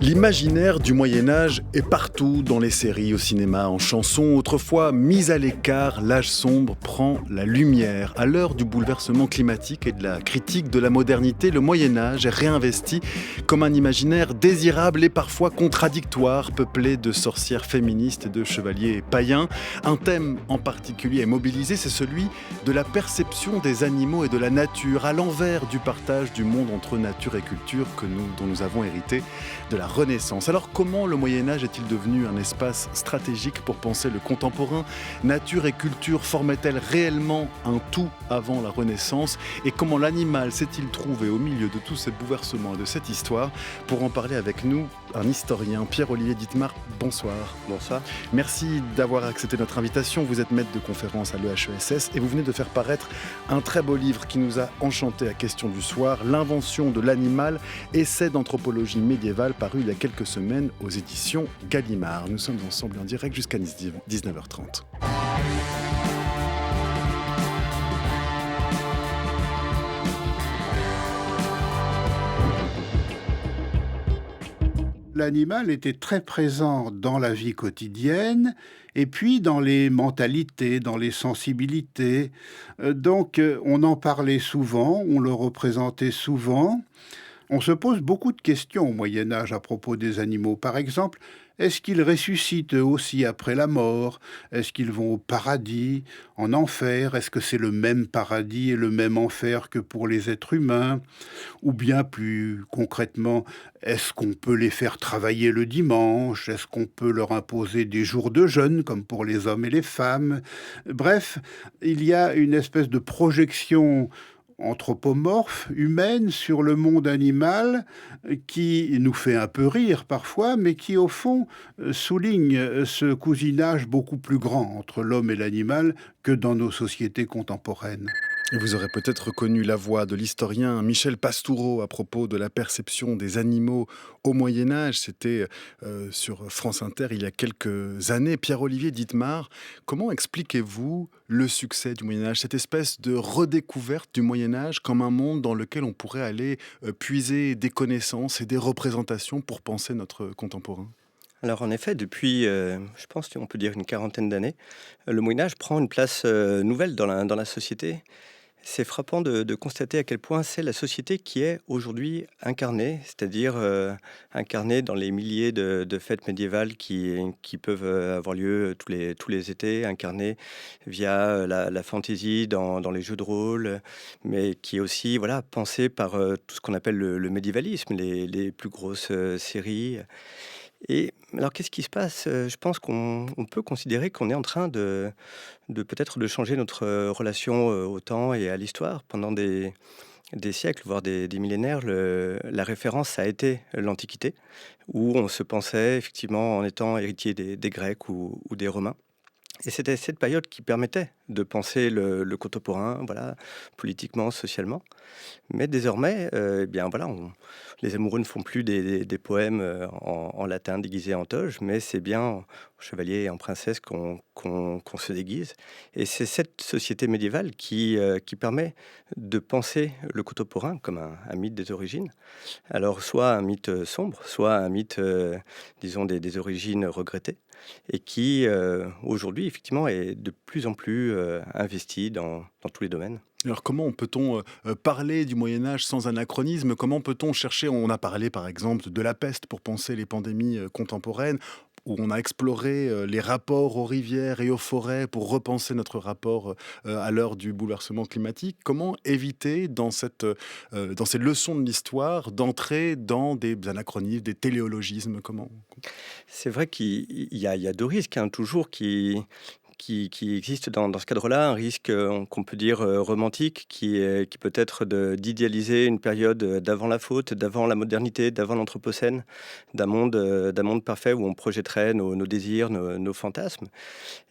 L'imaginaire du Moyen-Âge est partout dans les séries, au cinéma, en chansons. Autrefois mis à l'écart, l'âge sombre prend la lumière. À l'heure du bouleversement climatique et de la critique de la modernité, le Moyen-Âge est réinvesti comme un imaginaire désirable et parfois contradictoire, peuplé de sorcières féministes et de chevaliers païens. Un thème en particulier est mobilisé, c'est celui de la perception des animaux et de la nature, à l'envers du partage du monde entre nature et culture dont nous avons hérité de la Renaissance. Alors comment le Moyen-Âge est-il devenu un espace stratégique pour penser le contemporain ? Nature et culture formaient-elles réellement un tout avant la Renaissance ? Et comment l'animal s'est-il trouvé au milieu de tous ces bouleversements et de cette histoire ? Pour en parler avec nous, un historien, Pierre-Olivier Dittmar, bonsoir. Bonsoir. Merci d'avoir accepté notre invitation. Vous êtes maître de conférence à l'EHESS et vous venez de faire paraître un très beau livre qui nous a enchanté à question du soir, L'invention de l'animal, essai d'anthropologie médiévale, paru il y a quelques semaines aux éditions Gallimard. Nous sommes ensemble en direct jusqu'à 19h30. L'animal était très présent dans la vie quotidienne et puis dans les mentalités, dans les sensibilités. Donc on en parlait souvent, on le représentait souvent. On se pose beaucoup de questions au Moyen-Âge à propos des animaux. Par exemple, est-ce qu'ils ressuscitent eux aussi après la mort ? Est-ce qu'ils vont au paradis, en enfer ? Est-ce que c'est le même paradis et le même enfer que pour les êtres humains ? Ou bien plus concrètement, est-ce qu'on peut les faire travailler le dimanche ? Est-ce qu'on peut leur imposer des jours de jeûne comme pour les hommes et les femmes ? Bref, il y a une espèce de projection anthropomorphe, humaine, sur le monde animal, qui nous fait un peu rire parfois, mais qui au fond souligne ce cousinage beaucoup plus grand entre l'homme et l'animal que dans nos sociétés contemporaines. Et vous aurez peut-être reconnu la voix de l'historien Michel Pastoureau à propos de la perception des animaux au Moyen-Âge. C'était sur France Inter il y a quelques années. Pierre-Olivier Dittmar, comment expliquez-vous le succès du Moyen-Âge, cette espèce de redécouverte du Moyen-Âge comme un monde dans lequel on pourrait aller puiser des connaissances et des représentations pour penser notre contemporain ? Alors en effet, depuis, je pense qu'on peut dire une quarantaine d'années, le Moyen-Âge prend une place nouvelle dans la société. C'est frappant de constater à quel point c'est la société qui est aujourd'hui incarnée, c'est-à-dire incarnée dans les milliers de fêtes médiévales qui peuvent avoir lieu tous les étés, incarnée via la fantaisie dans les jeux de rôle, mais qui est aussi pensée par tout ce qu'on appelle le médiévalisme, les plus grosses séries. Et alors, qu'est-ce qui se passe? Je pense qu'on peut considérer qu'on est en train de peut-être de changer notre relation au temps et à l'histoire. Pendant des siècles, voire des millénaires, la référence a été l'Antiquité, où on se pensait effectivement en étant héritier des Grecs ou des Romains. Et c'était cette période qui permettait de penser le contemporain, politiquement, socialement. Mais désormais, les amoureux ne font plus des poèmes en latin déguisés en toge, mais c'est bien en chevalier et en princesse qu'on se déguise. Et c'est cette société médiévale qui permet de penser le contemporain comme un mythe des origines. Alors, soit un mythe sombre, soit un mythe, disons, des origines regrettées, et qui, aujourd'hui, effectivement, est de plus en plus investi dans tous les domaines. Alors comment peut-on parler du Moyen-Âge sans anachronisme ? Comment peut-on chercher, on a parlé par exemple de la peste pour penser les pandémies contemporaines, où on a exploré les rapports aux rivières et aux forêts pour repenser notre rapport à l'heure du bouleversement climatique. Comment éviter dans ces leçons de l'histoire d'entrer dans des anachronismes, des téléologismes ? Comment ? C'est vrai qu'il y a deux risques, toujours qui existe dans ce cadre-là, un risque qu'on peut dire romantique, qui peut être d'idéaliser une période d'avant la faute, d'avant la modernité, d'avant l'anthropocène, d'un monde parfait où on projetterait nos désirs, nos fantasmes.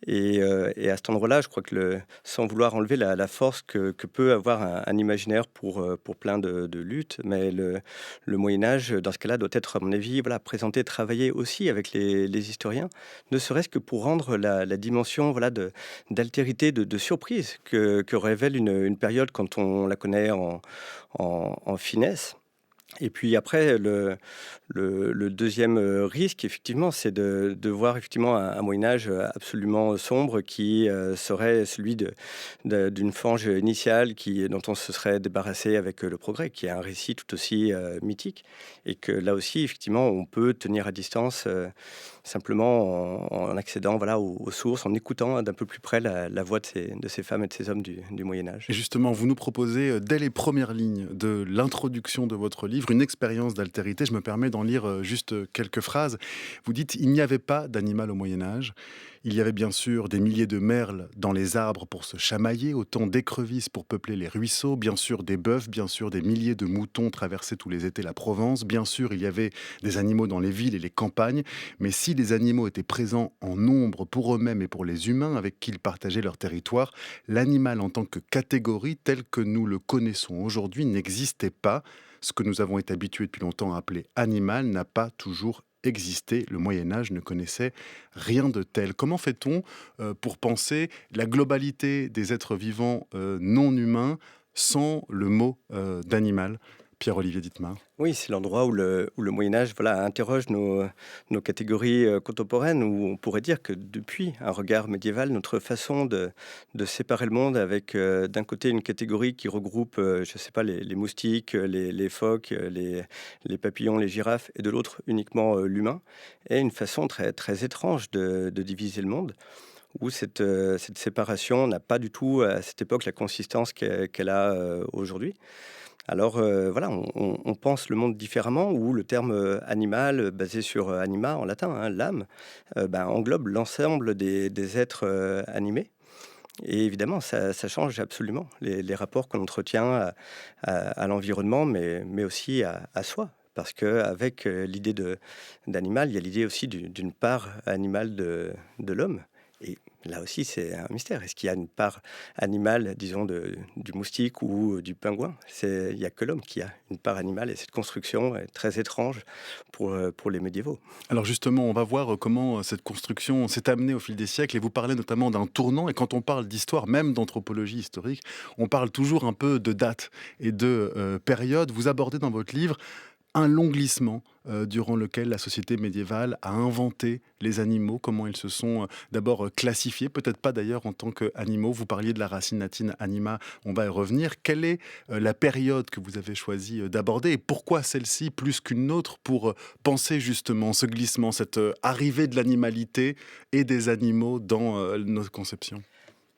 Et à cet endroit-là, je crois que sans vouloir enlever la force que peut avoir un imaginaire pour plein de luttes, mais le Moyen-Âge, dans ce cas-là, doit être, à mon avis, présenté, travaillé aussi avec les historiens, ne serait-ce que pour rendre la dimension d'altérité, de surprise que révèle une période quand on la connaît en finesse. Et puis après, le deuxième risque, effectivement, c'est de voir effectivement un Moyen-Âge absolument sombre qui serait celui d'une fange initiale dont on se serait débarrassé avec le progrès, qui est un récit tout aussi mythique. Et que là aussi, effectivement, on peut tenir à distance simplement en accédant voilà, aux sources, en écoutant d'un peu plus près la voix de ces femmes et de ces hommes du Moyen-Âge. Et justement, vous nous proposez, dès les premières lignes de l'introduction de votre livre, une expérience d'altérité. Je me permets d'en lire juste quelques phrases. Vous dites: «Il n'y avait pas d'animal au Moyen-Âge. Il y avait bien sûr des milliers de merles dans les arbres pour se chamailler, autant d'écrevisses pour peupler les ruisseaux, bien sûr des bœufs, bien sûr des milliers de moutons traversaient tous les étés la Provence, bien sûr il y avait des animaux dans les villes et les campagnes, mais si les animaux étaient présents en nombre pour eux-mêmes et pour les humains avec qui ils partageaient leur territoire, l'animal en tant que catégorie tel que nous le connaissons aujourd'hui n'existait pas. Ce que nous avons été habitués depuis longtemps à appeler animal n'a pas toujours existé. Le Moyen-Âge ne connaissait rien de tel. Comment fait-on pour penser la globalité des êtres vivants non humains sans le mot d'animal? Pierre-Olivier Dittmar. Oui, c'est l'endroit où le Moyen-Âge voilà, interroge nos catégories contemporaines, où on pourrait dire que depuis un regard médiéval, notre façon de séparer le monde avec d'un côté une catégorie qui regroupe, je ne sais pas, les moustiques, les phoques, les papillons, les girafes, et de l'autre uniquement l'humain, est une façon très, très étrange de diviser le monde, où cette séparation n'a pas du tout à cette époque la consistance qu'elle a aujourd'hui. Alors voilà, on pense le monde différemment, où le terme animal, basé sur anima en latin, hein, l'âme, englobe l'ensemble des êtres animés. Et évidemment, ça change absolument les rapports qu'on entretient à l'environnement, mais aussi à soi. Parce qu'avec l'idée d'animal, il y a l'idée aussi d'une part animale de l'homme. Et là aussi, c'est un mystère. Est-ce qu'il y a une part animale, disons, du moustique ou du pingouin? Il n'y a que l'homme qui a une part animale, et cette construction est très étrange pour les médiévaux. Alors justement, on va voir comment cette construction s'est amenée au fil des siècles, et vous parlez notamment d'un tournant. Et quand on parle d'histoire, même d'anthropologie historique, on parle toujours un peu de date et de période. Vous abordez dans votre livre un long glissement durant lequel la société médiévale a inventé les animaux, comment ils se sont d'abord classifiés, peut-être pas d'ailleurs en tant qu'animaux. Vous parliez de la racine latine anima, on va y revenir. Quelle est la période que vous avez choisi d'aborder, et pourquoi celle-ci plus qu'une autre pour penser justement ce glissement, cette arrivée de l'animalité et des animaux dans notre conception?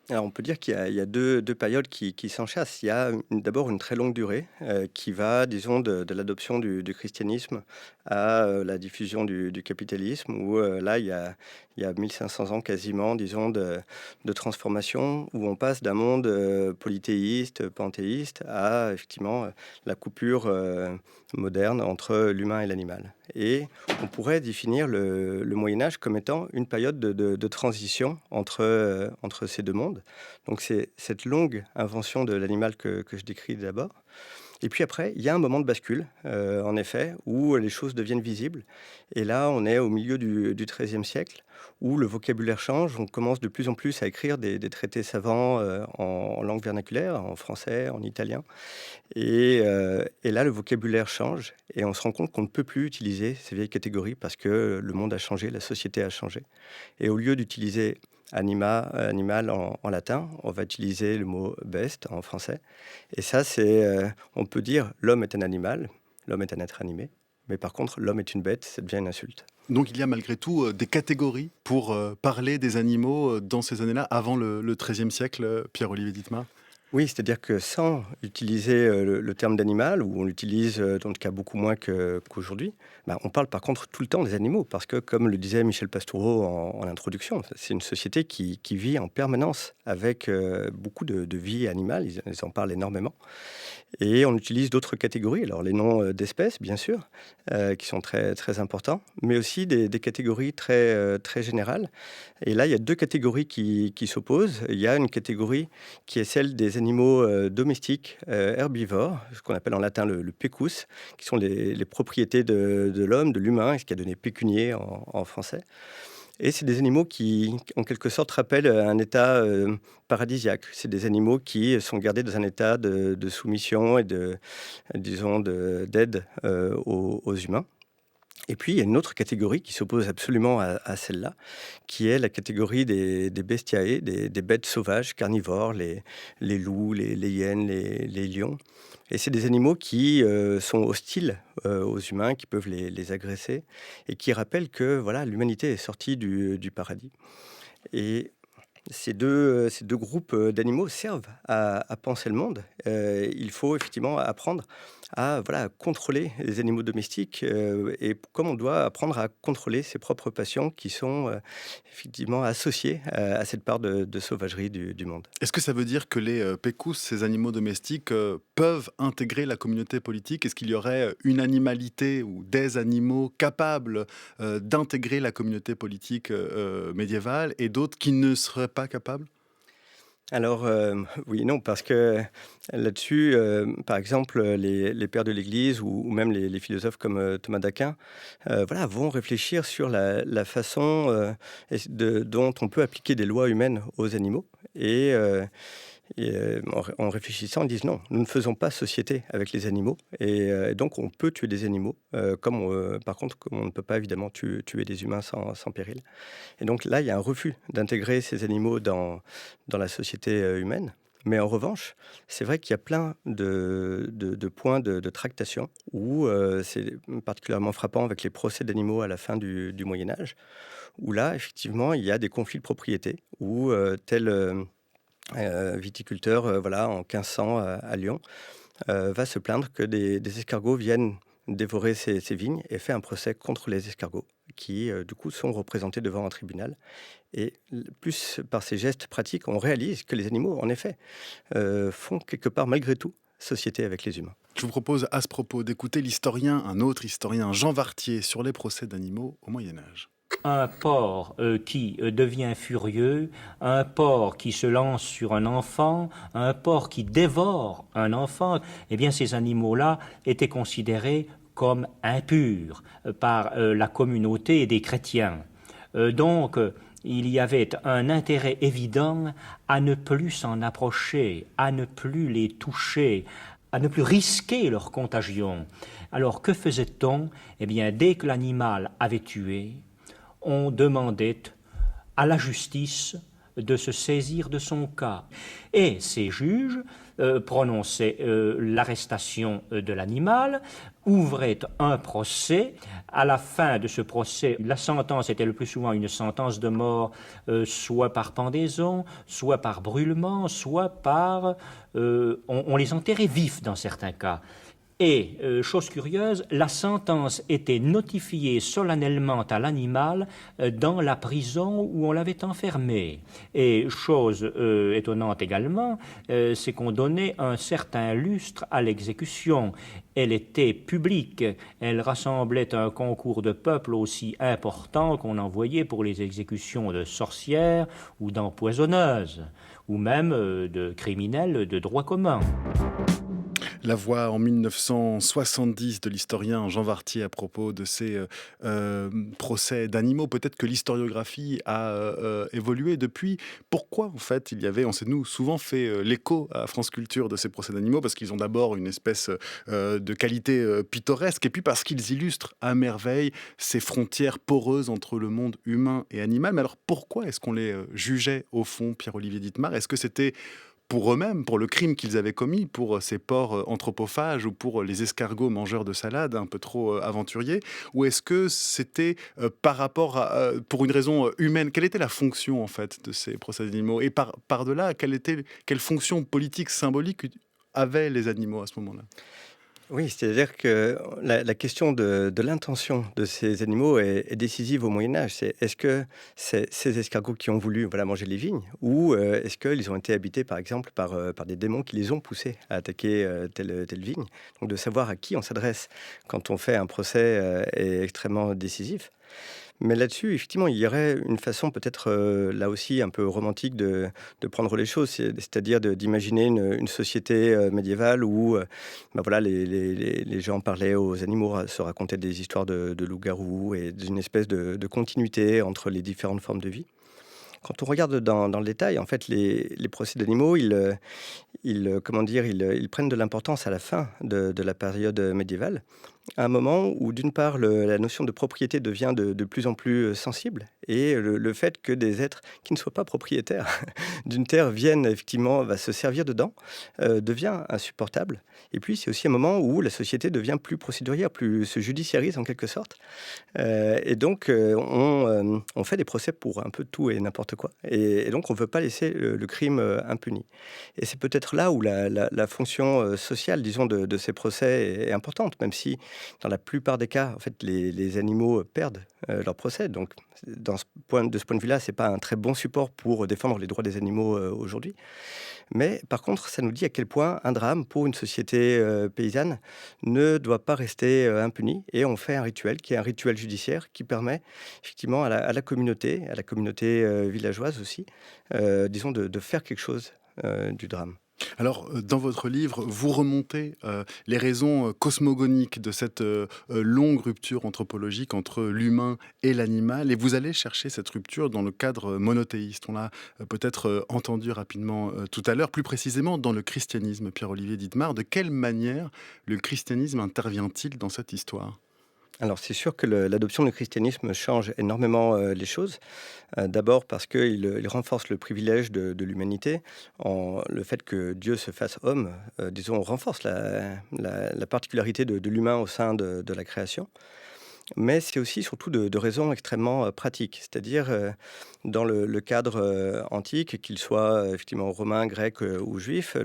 Alors, on peut dire qu'il y a deux périodes qui s'enchassent. Il y a d'abord une très longue durée qui va, disons, de l'adoption du christianisme à la diffusion du capitalisme, où là, il y a 1500 ans quasiment, disons, de transformation, où on passe d'un monde polythéiste, panthéiste, à effectivement la coupure moderne entre l'humain et l'animal. Et on pourrait définir le Moyen-Âge comme étant une période de transition entre ces deux mondes. Donc c'est cette longue invention de l'animal que je décris d'abord. Et puis après, il y a un moment de bascule, en effet, où les choses deviennent visibles. Et là, on est au milieu du XIIIe siècle, où le vocabulaire change. On commence de plus en plus à écrire des traités savants en langue vernaculaire, en français, en italien. Et là, le vocabulaire change, et on se rend compte qu'on ne peut plus utiliser ces vieilles catégories parce que le monde a changé, la société a changé. Et au lieu d'utiliser animal en latin, on va utiliser le mot best en français. Et ça, on peut dire l'homme est un animal, l'homme est un être animé, mais par contre, l'homme est une bête, ça devient une insulte. Donc il y a malgré tout des catégories pour parler des animaux dans ces années-là, avant le XIIIe siècle, Pierre-Olivier Dittmar? Oui, c'est-à-dire que sans utiliser le terme d'animal, ou on l'utilise dans le cas beaucoup moins qu'aujourd'hui, on parle par contre tout le temps des animaux, parce que, comme le disait Michel Pastoureau en introduction, c'est une société qui vit en permanence avec beaucoup de vie animale, ils en parlent énormément. Et on utilise d'autres catégories, alors les noms d'espèces, bien sûr, qui sont très, très importants, mais aussi des catégories très, très générales. Et là, il y a deux catégories qui s'opposent. Il y a une catégorie qui est celle des animaux domestiques herbivores, ce qu'on appelle en latin le pecus, qui sont les propriétés de l'homme, de l'humain, ce qui a donné pécunier en français. Et c'est des animaux qui, en quelque sorte, rappellent un état paradisiaque. C'est des animaux qui sont gardés dans un état de soumission et d'aide aux humains. Et puis, il y a une autre catégorie qui s'oppose absolument à celle-là, qui est la catégorie des bestiae, des bêtes sauvages, carnivores, les loups, les hyènes, les lions. Et c'est des animaux qui sont hostiles aux humains, qui peuvent les agresser, et qui rappellent que voilà, l'humanité est sortie du paradis. Et ces deux groupes d'animaux servent à penser le monde. Il faut effectivement apprendre à voilà, contrôler les animaux domestiques et comme on doit apprendre à contrôler ses propres passions qui sont effectivement associées à cette part de sauvagerie du monde. Est-ce que ça veut dire que les pécous, ces animaux domestiques, peuvent intégrer la communauté politique? Est-ce qu'il y aurait une animalité ou des animaux capables d'intégrer la communauté politique médiévale et d'autres qui ne seraient pas capables? Alors, oui et non, parce que là-dessus, par exemple, les pères de l'Église ou même les philosophes comme Thomas d'Aquin, voilà, vont réfléchir sur la façon dont on peut appliquer des lois humaines aux animaux. En réfléchissant, ils disent non, nous ne faisons pas société avec les animaux. Et donc, on peut tuer des animaux, par contre, comme on ne peut pas évidemment tuer des humains sans péril. Et donc là, il y a un refus d'intégrer ces animaux dans la société humaine. Mais en revanche, c'est vrai qu'il y a plein de points de tractation où c'est particulièrement frappant avec les procès d'animaux à la fin du Moyen-Âge, où là, effectivement, il y a des conflits de propriété, où tel viticulteur, voilà, en 1500 à Lyon, va se plaindre que des escargots viennent dévorer ses vignes et fait un procès contre les escargots qui, du coup, sont représentés devant un tribunal. Et plus par ces gestes pratiques, on réalise que les animaux, en effet, font quelque part, malgré tout, société avec les humains. Je vous propose à ce propos d'écouter un autre historien, Jean Vartier, sur les procès d'animaux au Moyen-Âge. Un porc qui devient furieux, un porc qui se lance sur un enfant, un porc qui dévore un enfant, eh bien ces animaux-là étaient considérés comme impurs par la communauté des chrétiens. Donc, il y avait un intérêt évident à ne plus s'en approcher, à ne plus les toucher, à ne plus risquer leur contagion. Alors, que faisait-on? Eh bien, dès que l'animal avait tué, on demandait à la justice de se saisir de son cas. Et ces juges prononçaient l'arrestation de l'animal, ouvraient un procès. À la fin de ce procès, la sentence était le plus souvent une sentence de mort, soit par pendaison, soit par brûlement, soit par... on les enterrait vifs dans certains cas. Et, chose curieuse, la sentence était notifiée solennellement à l'animal dans la prison où on l'avait enfermé. Et, chose étonnante également, c'est qu'on donnait un certain lustre à l'exécution. Elle était publique, elle rassemblait un concours de peuple aussi important qu'on en voyait pour les exécutions de sorcières ou d'empoisonneuses, ou même de criminels de droit commun. La voix en 1970 de l'historien Jean Vartier à propos de ces procès d'animaux. Peut-être que l'historiographie a évolué depuis. Pourquoi, en fait, on s'est souvent fait l'écho à France Culture de ces procès d'animaux, parce qu'ils ont d'abord une espèce de qualité pittoresque, et puis parce qu'ils illustrent à merveille ces frontières poreuses entre le monde humain et animal. Mais alors, pourquoi est-ce qu'on les jugeait, au fond, Pierre-Olivier Dittmar? Est-ce que c'était pour eux-mêmes, pour le crime qu'ils avaient commis, pour ces porcs anthropophages ou pour les escargots mangeurs de salade un peu trop aventuriers? Ou est-ce que c'était pour une raison humaine? Quelle était la fonction, en fait, de ces procès d'animaux? Et par-delà, quelle fonction politique, symbolique avaient les animaux à ce moment-là? Oui, c'est-à-dire que la question de l'intention de ces animaux est décisive au Moyen-Âge. Est-ce que c'est ces escargots qui ont voulu voilà, manger les vignes, ou est-ce qu'ils ont été habités, par exemple, par des démons qui les ont poussés à attaquer telle vigne? Donc de savoir à qui on s'adresse quand on fait un procès est extrêmement décisif. Mais là-dessus, effectivement, il y aurait une façon peut-être, là aussi un peu romantique de prendre les choses. C'est-à-dire d'imaginer une société, médiévale où, voilà, les gens parlaient aux animaux, se racontaient des histoires de loups-garous et d'une espèce de continuité entre les différentes formes de vie. Quand on regarde dans le détail, en fait, les procès d'animaux, comment dire? Ils prennent de l'importance à la fin de la période, médiévale. À un moment où, d'une part, la notion de propriété devient de plus en plus, sensible, et le fait que des êtres qui ne soient pas propriétaires d'une terre viennent effectivement se servir dedans, devient insupportable. Et puis, c'est aussi un moment où la société devient plus procédurière, plus se judiciarise en quelque sorte. Et donc, on fait des procès pour un peu tout et n'importe quoi. Et donc on ne veut pas laisser le crime, impuni. Et c'est peut-être là où la fonction, sociale, disons, de ces procès est importante, même si dans la plupart des cas, en fait, les animaux perdent, leur procès. Donc de ce point de vue-là, c'est pas un très bon support pour défendre les droits des animaux, aujourd'hui. Mais par contre, ça nous dit à quel point un drame pour une société, paysanne ne doit pas rester, impuni, et on fait un rituel qui est un rituel judiciaire qui permet effectivement à la communauté, villageoise aussi, disons de faire quelque chose, du drame. Alors, dans votre livre, vous remontez les raisons cosmogoniques de cette longue rupture anthropologique entre l'humain et l'animal, et vous allez chercher cette rupture dans le cadre monothéiste. On l'a peut-être entendu rapidement tout à l'heure, plus précisément dans le christianisme. Pierre-Olivier Dittmar, de quelle manière le christianisme intervient-il dans cette histoire? Alors c'est sûr que l'adoption du christianisme change énormément, les choses. D'abord parce qu'il renforce le privilège de l'humanité. Le fait que Dieu se fasse homme, disons, renforce la particularité de l'humain au sein de la création. Mais c'est aussi surtout de raisons extrêmement, pratiques. C'est-à-dire, dans le cadre, antique, qu'il soit, effectivement romain, grec, ou juif,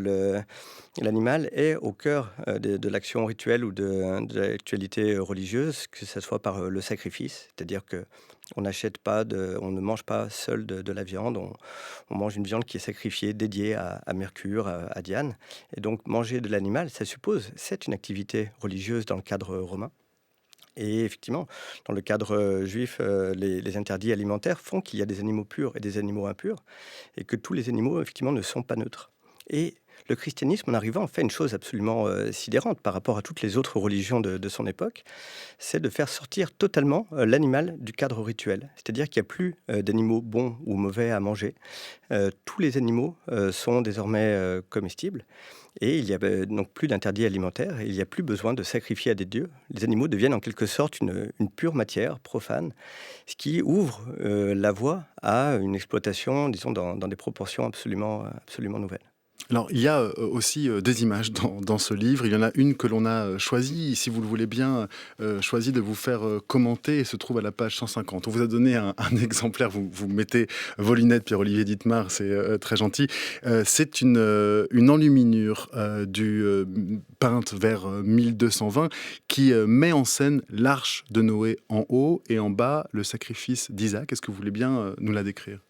l'animal est au cœur, de l'action rituelle ou de l'actualité religieuse, que ça soit par, le sacrifice. C'est-à-dire qu'on n'achète pas on ne mange pas seul de la viande, on mange une viande qui est sacrifiée, dédiée à Mercure, à Diane. Et donc manger de l'animal, c'est une activité religieuse dans le cadre romain. Et effectivement, dans le cadre, juif, les interdits alimentaires font qu'il y a des animaux purs et des animaux impurs, et que tous les animaux, effectivement, ne sont pas neutres. Et le christianisme, en arrivant, fait une chose absolument, sidérante par rapport à toutes les autres religions de son époque, c'est de faire sortir totalement, l'animal du cadre rituel. C'est-à-dire qu'il n'y a plus, d'animaux bons ou mauvais à manger. Tous les animaux, sont désormais, comestibles, et il y a, donc plus d'interdits alimentaires, et il n'y a plus besoin de sacrifier à des dieux. Les animaux deviennent en quelque sorte une pure matière profane, ce qui ouvre, la voie à une exploitation, disons, dans des proportions absolument nouvelles. Alors, il y a aussi des images dans ce livre. Il y en a une que l'on a choisie, si vous le voulez bien, choisi de vous faire commenter, et se trouve à la page 150. On vous a donné un exemplaire, vous mettez vos lunettes, Pierre-Olivier Dittmar, c'est très gentil. C'est une enluminure peinte vers 1220 qui met en scène l'arche de Noé en haut, et en bas le sacrifice d'Isaac. Est-ce que vous voulez bien nous la décrire?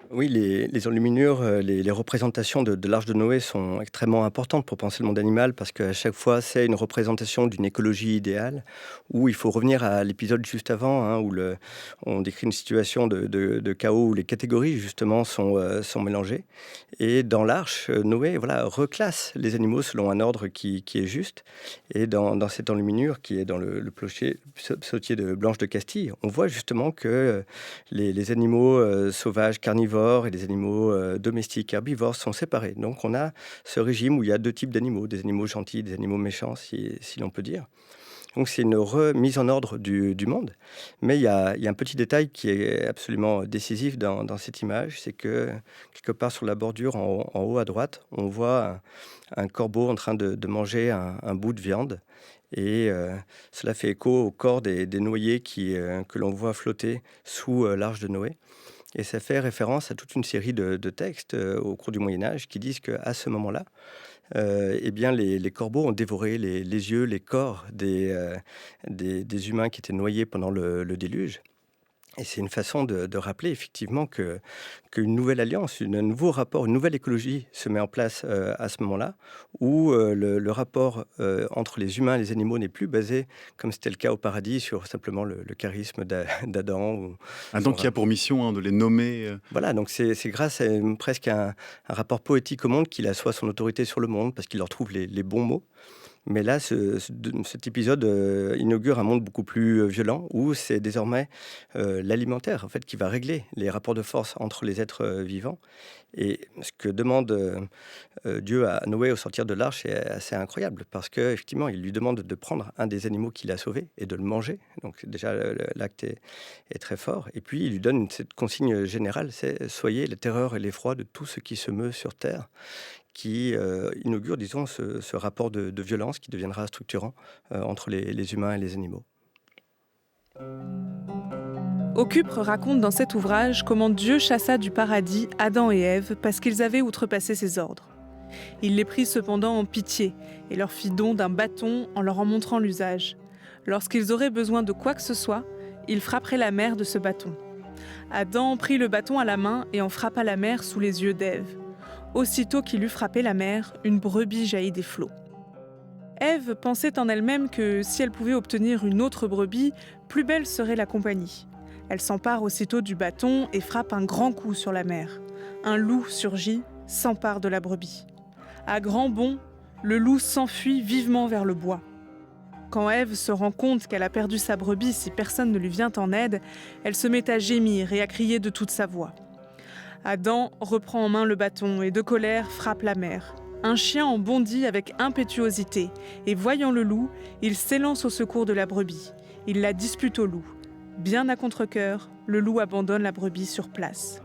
Oui, les enluminures, les représentations de l'arche de Noé sont extrêmement importantes pour penser le monde animal, parce qu'à chaque fois, c'est une représentation d'une écologie idéale, où il faut revenir à l'épisode juste avant, hein, où on décrit une situation de chaos où les catégories, justement, sont mélangées. Et dans l'arche, Noé, voilà, reclasse les animaux selon un ordre qui est juste. Et dans cette enluminure, qui est dans le psautier de Blanche de Castille, on voit justement que les animaux sauvages, carnivores, et les animaux domestiques, herbivores, sont séparés. Donc on a ce régime où il y a deux types d'animaux, des animaux gentils, des animaux méchants, si l'on peut dire. Donc c'est une remise en ordre du monde. Mais il y a un petit détail qui est absolument décisif dans cette image, c'est que quelque part sur la bordure, en haut à droite, on voit un corbeau en train de manger un bout de viande. Et cela fait écho au corps des noyés que l'on voit flotter sous l'arche de Noé. Et ça fait référence à toute une série de textes au cours du Moyen-Âge qui disent qu'à ce moment-là, eh bien, les corbeaux ont dévoré les yeux, les corps des humains qui étaient noyés pendant le déluge. Et c'est une façon de rappeler effectivement qu'une nouvelle alliance, un nouveau rapport, une nouvelle écologie se met en place à ce moment-là, où le rapport entre les humains et les animaux n'est plus basé, comme c'était le cas au paradis, sur simplement le charisme d'Adam. Donc il y a pour mission de les nommer. Voilà, donc c'est grâce à presque un rapport poétique au monde qu'il assoit son autorité sur le monde, parce qu'il leur trouve les bons mots. Mais là, cet épisode inaugure un monde beaucoup plus violent, où c'est désormais l'alimentaire en fait, qui va régler les rapports de force entre les êtres vivants. Et ce que demande Dieu à Noé au sortir de l'arche est assez incroyable, parce qu'effectivement, il lui demande de prendre un des animaux qu'il a sauvés et de le manger. Donc déjà, l'acte est très fort. Et puis, il lui donne cette consigne générale, c'est « Soyez la terreur et l'effroi de tout ce qui se meut sur terre », qui inaugure, disons, ce rapport de violence qui deviendra structurant entre les humains et les animaux. Occupre raconte dans cet ouvrage comment Dieu chassa du paradis Adam et Ève parce qu'ils avaient outrepassé ses ordres. Il les prit cependant en pitié et leur fit don d'un bâton en leur en montrant l'usage. Lorsqu'ils auraient besoin de quoi que ce soit, ils frapperaient la mer de ce bâton. Adam prit le bâton à la main et en frappa la mer sous les yeux d'Ève. Aussitôt qu'il eut frappé la mer, une brebis jaillit des flots. Ève pensait en elle-même que si elle pouvait obtenir une autre brebis, plus belle serait la compagnie. Elle s'empare aussitôt du bâton et frappe un grand coup sur la mer. Un loup surgit, s'empare de la brebis. À grands bonds, le loup s'enfuit vivement vers le bois. Quand Ève se rend compte qu'elle a perdu sa brebis si personne ne lui vient en aide, elle se met à gémir et à crier de toute sa voix. Adam reprend en main le bâton et de colère frappe la mer. Un chien en bondit avec impétuosité et voyant le loup, il s'élance au secours de la brebis. Il la dispute au loup. Bien à contre-cœur, le loup abandonne la brebis sur place.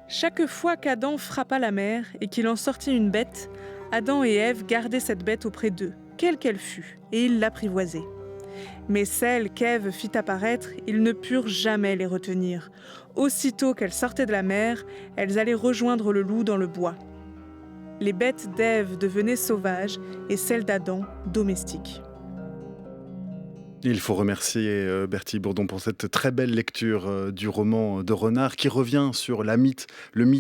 Chaque fois qu'Adam frappa la mer et qu'il en sortit une bête, Adam et Ève gardaient cette bête auprès d'eux, quelle qu'elle fût, et ils l'apprivoisaient. Mais celles qu'Ève fit apparaître, ils ne purent jamais les retenir. Aussitôt qu'elles sortaient de la mer, elles allaient rejoindre le loup dans le bois. Les bêtes d'Ève devenaient sauvages et celles d'Adam domestiques. Il faut remercier Bertille Bourdon pour cette très belle lecture du roman de Renard qui revient sur le mythe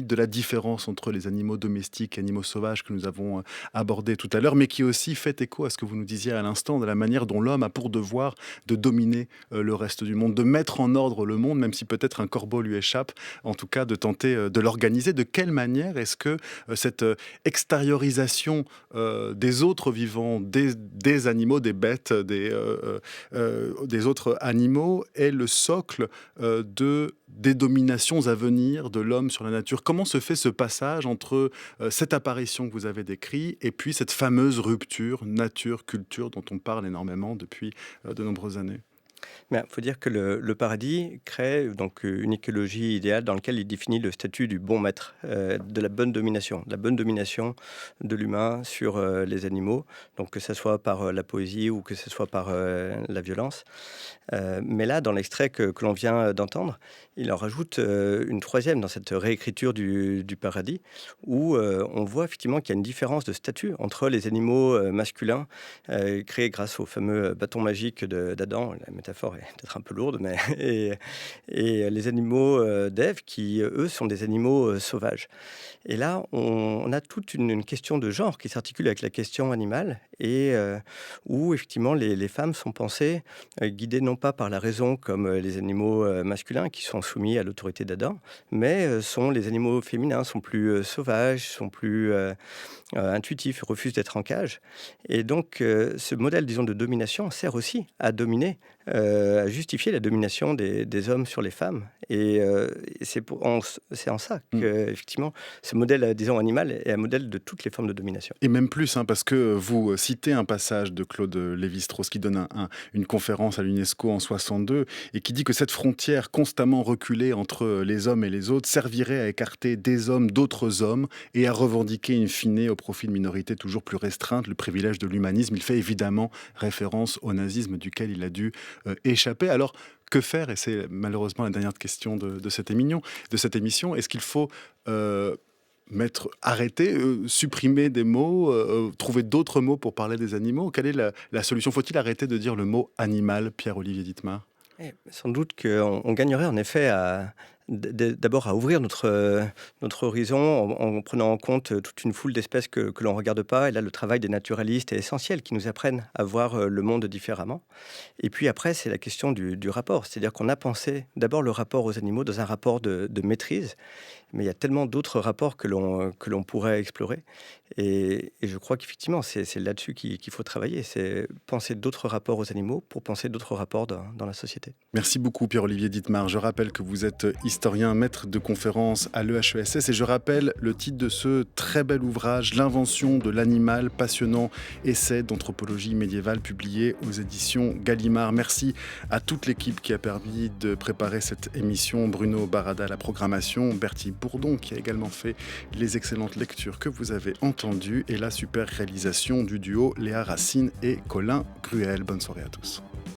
de la différence entre les animaux domestiques et animaux sauvages que nous avons abordé tout à l'heure, mais qui aussi fait écho à ce que vous nous disiez à l'instant de la manière dont l'homme a pour devoir de dominer le reste du monde, de mettre en ordre le monde, même si peut-être un corbeau lui échappe, en tout cas de tenter de l'organiser. De quelle manière est-ce que cette extériorisation des autres vivants, des animaux, des bêtes, des autres animaux est le socle des dominations à venir de l'homme sur la nature. Comment se fait ce passage entre cette apparition que vous avez décrite et puis cette fameuse rupture nature-culture dont on parle énormément depuis de nombreuses années ? Il faut dire que le paradis crée donc une écologie idéale dans laquelle il définit le statut du bon maître, de la bonne domination de l'humain sur les animaux, donc que ce soit par la poésie ou que ce soit par la violence. Mais là, dans l'extrait que l'on vient d'entendre, il en rajoute une troisième dans cette réécriture du paradis, où on voit effectivement qu'il y a une différence de statut entre les animaux masculins, créés grâce au fameux bâton magique d'Adam. La métaphore est peut-être un peu lourde, mais et les animaux d'Ève, qui, eux, sont des animaux sauvages. Et là, on a toute une question de genre qui s'articule avec la question animale, et où, effectivement, les femmes sont pensées, guidées non pas par la raison comme les animaux masculins qui sont soumis à l'autorité d'Adam, mais sont les animaux féminins, sont plus sauvages, sont plus intuitifs, refusent d'être en cage. Et donc, ce modèle, disons, de domination sert aussi à dominer, à justifier la domination des hommes sur les femmes. Et c'est en ça que, effectivement, ce modèle, disons, animal est un modèle de toutes les formes de domination. Et même plus, parce que vous citez un passage de Claude Lévi-Strauss qui donne une conférence à l'UNESCO en 62 et qui dit que cette frontière constamment reculée entre les hommes et les autres servirait à écarter des hommes d'autres hommes et à revendiquer in fine au profit de minorités toujours plus restreintes le privilège de l'humanisme. Il fait évidemment référence au nazisme duquel il a dû échapper. Alors, que faire ? Et c'est malheureusement la dernière question de cette émission. Est-ce qu'il faut arrêter, supprimer des mots, trouver d'autres mots pour parler des animaux ? Quelle est la solution ? Faut-il arrêter de dire le mot animal, Pierre-Olivier Dittmar ? Sans doute qu'on gagnerait en effet d'abord à ouvrir notre horizon en prenant en compte toute une foule d'espèces que l'on ne regarde pas. Et là, le travail des naturalistes est essentiel, qui nous apprennent à voir le monde différemment. Et puis après, c'est la question du rapport. C'est-à-dire qu'on a pensé d'abord le rapport aux animaux dans un rapport de maîtrise. Mais il y a tellement d'autres rapports que l'on pourrait explorer. Et je crois qu'effectivement, c'est là-dessus qu'il faut travailler. C'est penser d'autres rapports aux animaux pour penser d'autres rapports dans la société. Merci beaucoup Pierre-Olivier Dittmar. Je rappelle que vous êtes historien, maître de conférence à l'EHESS et je rappelle le titre de ce très bel ouvrage, L'invention de l'animal, passionnant essai d'anthropologie médiévale publié aux éditions Gallimard. Merci à toute l'équipe qui a permis de préparer cette émission. Bruno Barada à la programmation, Bertie Bourdon qui a également fait les excellentes lectures que vous avez entendues et la super réalisation du duo Léa Racine et Colin Gruel. Bonne soirée à tous.